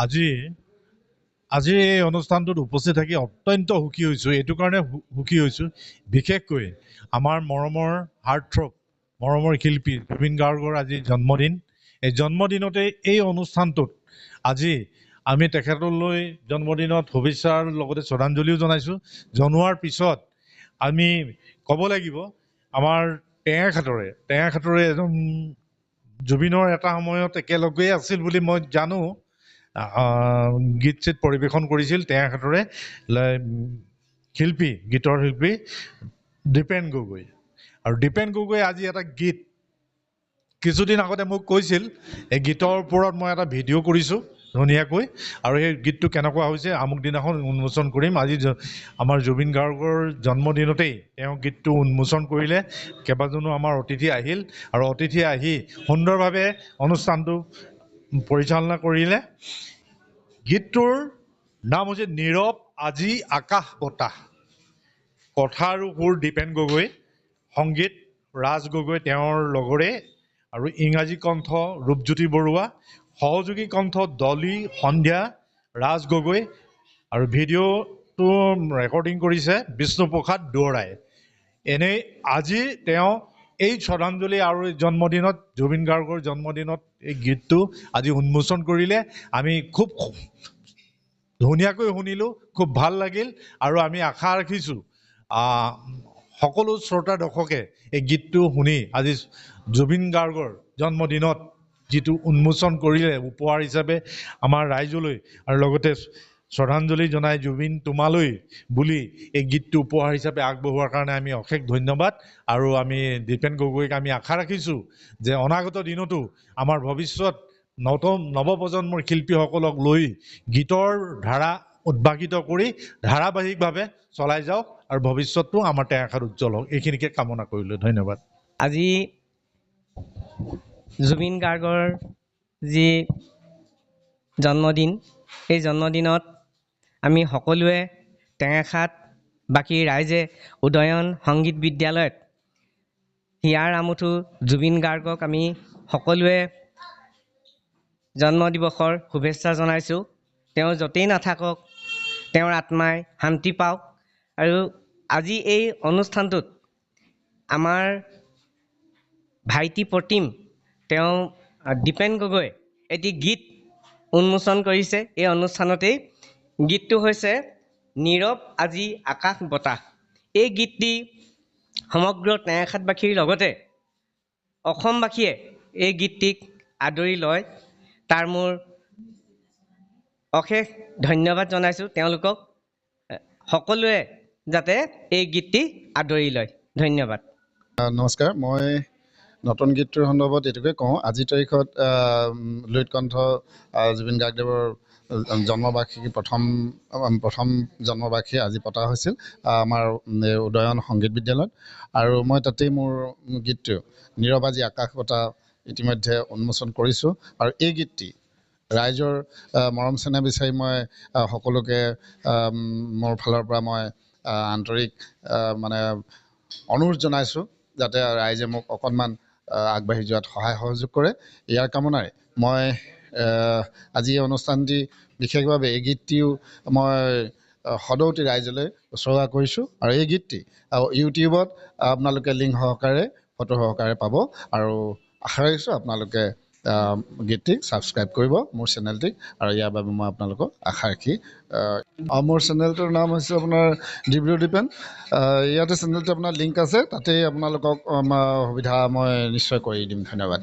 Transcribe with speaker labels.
Speaker 1: আজি আজি এই অনুষ্ঠানটোত উপস্থিত থাকি অত্যন্ত সুখী হৈছোঁ। এইটো কাৰণে সুখী হৈছোঁ, বিশেষকৈ আমাৰ মৰমৰ হাৰ্টথ্ৰব, মৰমৰ শিল্পী জুবিন গাৰ্গৰ আজি জন্মদিন। এই জন্মদিনতে এই অনুষ্ঠানটোত আজি আমি তেখেতলৈ জন্মদিনত শুভেচ্ছাৰ লগতে শ্ৰদ্ধাঞ্জলিও জনাইছোঁ। জনোৱাৰ পিছত আমি ক'ব লাগিব আমাৰ টেঙাখাটৰে এজন জুবিনৰ এটা সময়ত একেলগেই আছিল বুলি মই জানো। গীত চিত পৰিৱেশন কৰিছিল টেঙাখাটৰে শিল্পী, গীতৰ শিল্পী দীপেন গগৈ। আৰু দীপেন গগৈ আজি এটা গীত কিছুদিন আগতে মোক কৈছিল, এই গীতৰ ওপৰত মই এটা ভিডিঅ' কৰিছোঁ ধুনীয়াকৈ, আৰু সেই গীতটো কেনেকুৱা হৈছে আমুক দিনাখন উন্মোচন কৰিম। আজি আমাৰ জুবিন গাৰ্গৰ জন্মদিনতেই তেওঁ গীতটো উন্মোচন কৰিলে। কেইবাজনো আমাৰ অতিথি আহিল আৰু অতিথি আহি সুন্দৰভাৱে অনুষ্ঠানটো পৰিচালনা কৰিলে। গীতটোৰ নাম হৈছে নীৰৱ আজি আকাশ বতাহ। কথা আৰু সুৰ দীপেন গগৈ, সংগীত ৰাজ গগৈ তেওঁৰ লগৰে, আৰু ইংৰাজী কণ্ঠ ৰূপজ্যোতি বৰুৱা, সহযোগী কণ্ঠ ডলি সন্ধ্যা, ৰাজ গগৈ, আৰু ভিডিঅ'টো ৰেকৰ্ডিং কৰিছে বিষ্ণুপ্ৰসাদ দুৱৰাই। এনেই আজি তেওঁ এই শ্ৰদ্ধাঞ্জলি আৰু জন্মদিনত, জুবিন গাৰ্গৰ জন্মদিনত এই গীতটো আজি উন্মোচন কৰিলে। আমি খুব ধুনীয়াকৈ শুনিলোঁ, খুব ভাল লাগিল, আৰু আমি আশা ৰাখিছোঁ সকলো শ্ৰোতা দৰ্শকে এই গীতটো শুনি আজি জুবিন গাৰ্গৰ জন্মদিনত যিটো উন্মোচন কৰিলে উপহাৰ হিচাপে আমাৰ ৰাইজলৈ, আৰু লগতে শ্ৰদ্ধাঞ্জলি জনাই জুবিন তোমালৈ বুলি এই গীতটো উপহাৰ হিচাপে আগবঢ়োৱাৰ কাৰণে আমি অশেষ ধন্যবাদ। আৰু আমি দীপেন গগৈক আমি আশা ৰাখিছোঁ যে অনাগত দিনতো আমাৰ ভৱিষ্যত নৱপ্ৰজন্মৰ শিল্পীসকলক লৈ গীতৰ ধাৰা উদ্ভাসিত কৰি ধাৰাবাহিকভাৱে চলাই যাওক, আৰু ভৱিষ্যতটো আমাৰ টেঙাখাট উজ্জ্বল হওক। এইখিনিকে কামনা কৰিলোঁ। ধন্যবাদ।
Speaker 2: আজি জুবিন গাৰ্গৰ যি জন্মদিন, এই জন্মদিনত আমি সকলোৱে টেঙাখাট বাকী ৰাইজে উদয়ন সংগীত বিদ্যালয়ত হিয়াৰ আমঠু জুবিন গাৰ্গক আমি সকলোৱে জন্মদিৱসৰ শুভেচ্ছা জনাইছোঁ। তেওঁ য'তেই নাথাকক তেওঁৰ আত্মাই শান্তি পাওক। আৰু আজি এই অনুষ্ঠানটোত আমাৰ ভাইটি প্ৰতিম, তেওঁ দীপেন গগৈ এটি গীত উন্মোচন কৰিছে এই অনুষ্ঠানতেই। গীতটো হৈছে নীৰৱ আজি আকাশ বতাহ। এই গীতটি সমগ্ৰ টেঙাখাটবাসীৰ লগতে অসমবাসীয়ে এই গীতটিক আদৰি লয়, তাৰ মোৰ অশেষ ধন্যবাদ জনাইছোঁ তেওঁলোকক। সকলোৱে যাতে এই গীতটি আদৰি লয়। ধন্যবাদ।
Speaker 3: নমস্কাৰ। মই নতুন গীতটোৰ সন্দৰ্ভত এইটোকে কওঁ, আজিৰ তাৰিখত লুইত কণ্ঠ জুবিন গাৰ্গদেৱৰ জন্মবাৰ্ষিকী প্ৰথম জন্মবাৰ্ষিকী আজি পতা হৈছিল আমাৰ উদয়ন সংগীত বিদ্যালয়ত। আৰু মই তাতেই মোৰ গীতটো নীৰৱ আজি আকাশ বতাহ ইতিমধ্যে উন্মোচন কৰিছোঁ। আৰু এই গীতটি ৰাইজৰ মৰম চেনেহ বিচাৰি মই সকলোকে মোৰ ফালৰ পৰা মই আন্তৰিক মানে অনুৰোধ জনাইছোঁ যাতে ৰাইজে মোক অকণমান আগবাঢ়ি যোৱাত সহায় সহযোগ কৰে। ইয়াৰ কামনাৰে মই আজি এই অনুষ্ঠানটি বিশেষভাৱে এই গীতটিও মই সদৌতি ৰাইজলৈ উচৰ্গা কৰিছোঁ। আৰু এই গীতটি ইউটিউবত আপোনালোকে লিংক সহকাৰে ফটো সহকাৰে পাব। আৰু আশা ৰাখিছোঁ আপোনালোকে গীতটিক ছাবস্ক্ৰাইব কৰিব মোৰ চেনেলটিক, আৰু ইয়াৰ বাবে মই আপোনালোকক আশা ৰাখি মোৰ চেনেলটোৰ নাম হৈছে আপোনাৰ ডিব্ৰু দীপেন। ইয়াতে চেনেলটো আপোনাৰ লিংক আছে, তাতেই আপোনালোকক সুবিধা মই নিশ্চয় কৰি দিম। ধন্যবাদ।